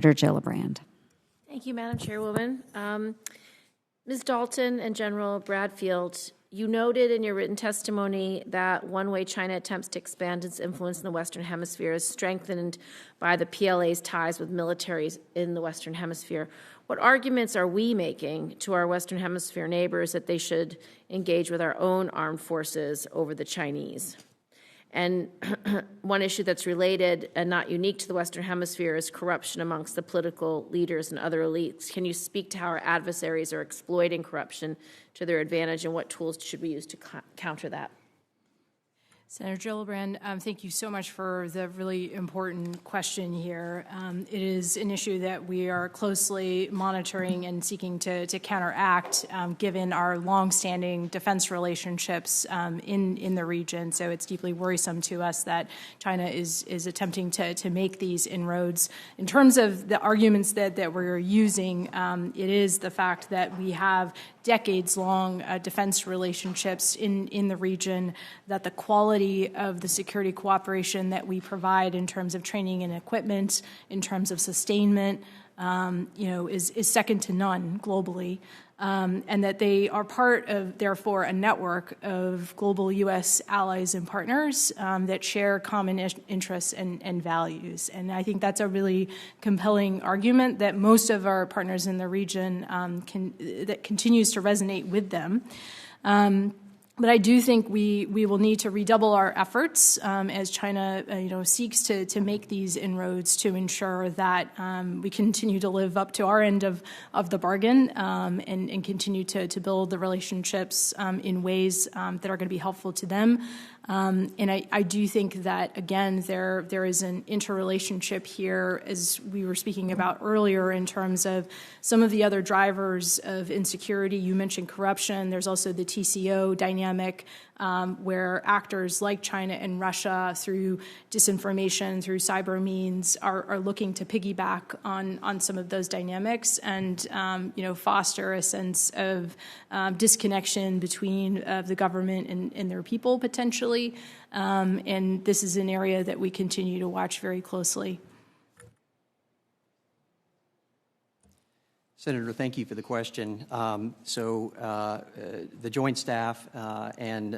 Gillibrand. Thank you, Madam Chairwoman. Ms. Dalton and General Bradfield, you noted in your written testimony that one way China attempts to expand its influence in the Western Hemisphere is strengthened by the PLA's ties with militaries in the Western Hemisphere. What arguments are we making to our Western Hemisphere neighbors that they should engage with our own armed forces over the Chinese? And one issue that's related and not unique to the Western Hemisphere is corruption amongst the political leaders and other elites. Can you speak to how our adversaries are exploiting corruption to their advantage, and what tools should we use to counter that? Senator Gillibrand, thank you so much for the really important question here. It is an issue that we are closely monitoring and seeking to counteract, given our longstanding defense relationships in the region. So it's deeply worrisome to us that China is attempting to make these inroads. In terms of the arguments that we're using, it is the fact that we have decades-long defense relationships in the region, that the quality of the security cooperation that we provide in terms of training and equipment, in terms of sustainment, is second to none globally, and that they are part of, therefore, a network of global U.S. allies and partners that share common interests and values. And I think that's a really compelling argument that most of our partners in the region that continues to resonate with them. But I do think we will need to redouble our efforts as China seeks to make these inroads to ensure that we continue to live up to our end of the bargain and continue to build the relationships in ways that are going to be helpful to them. And I do think that, again, there is an interrelationship here, as we were speaking about earlier, in terms of some of the other drivers of insecurity. You mentioned corruption. There's also the TCO dynamic, where actors like China and Russia, through disinformation, through cyber means, are looking to piggyback on some of those dynamics and foster a sense of disconnection between the government and their people, potentially. And this is an area that we continue to watch very closely. Senator, thank you for the question. The Joint Staff and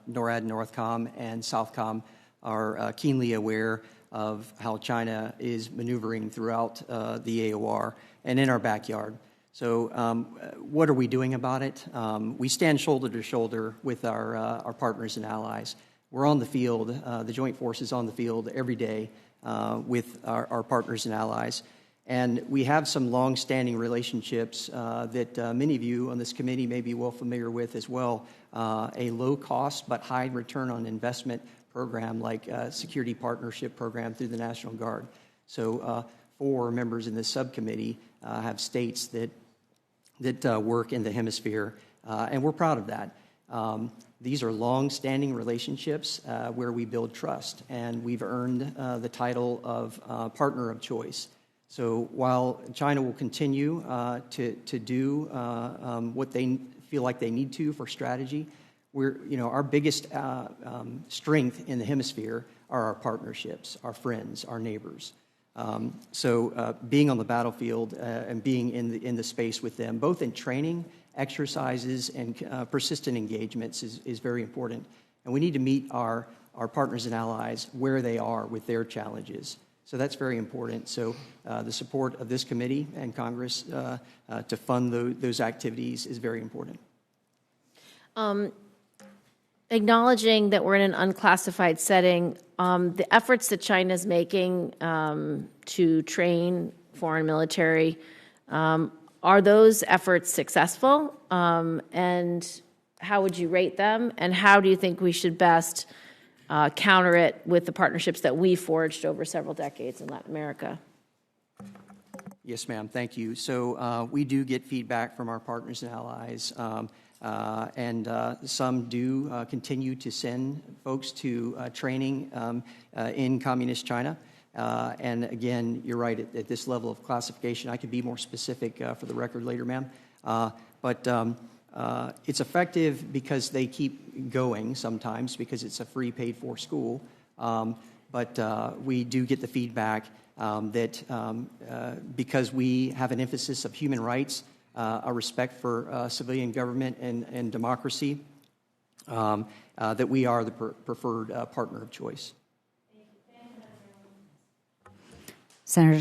NORAD, NORTHCOM, and SOUTHCOM are keenly aware of how China is maneuvering throughout the AOR and in our backyard. So what are we doing about it? We stand shoulder to shoulder with our partners and allies. We're on the field, the Joint Force is on the field every day with our partners and allies. And we have some long-standing relationships that many of you on this committee may be well familiar with as well. A low-cost but high return on investment program like Security Partnership Program through the National Guard. So 4 members in this subcommittee have states that work in the hemisphere, and we're proud of that. These are long-standing relationships where we build trust, and we've earned the title of partner of choice. So while China will continue to do what they feel like they need to for strategy, our biggest strength in the hemisphere are our partnerships, our friends, our neighbors. So being on the battlefield and being in the space with them, both in training, exercises, and persistent engagements is very important. And we need to meet our partners and allies where they are with their challenges. So that's very important. So the support of this committee and Congress to fund those activities is very important. Acknowledging that we're in an unclassified setting, the efforts that China is making to train foreign military, are those efforts successful? And how would you rate them? And how do you think we should best counter it with the partnerships that we forged over several decades in Latin America? Yes, ma'am. Thank you. So we do get feedback from our partners and allies, and some do continue to send folks to training in Communist China. And again, you're right, at this level of classification, I could be more specific for the record later, ma'am. But it's effective because they keep going sometimes because it's a free paid-for school. but we do get the feedback that because we have an emphasis of human rights, a respect for civilian government and democracy, that we are the preferred partner of choice. Senator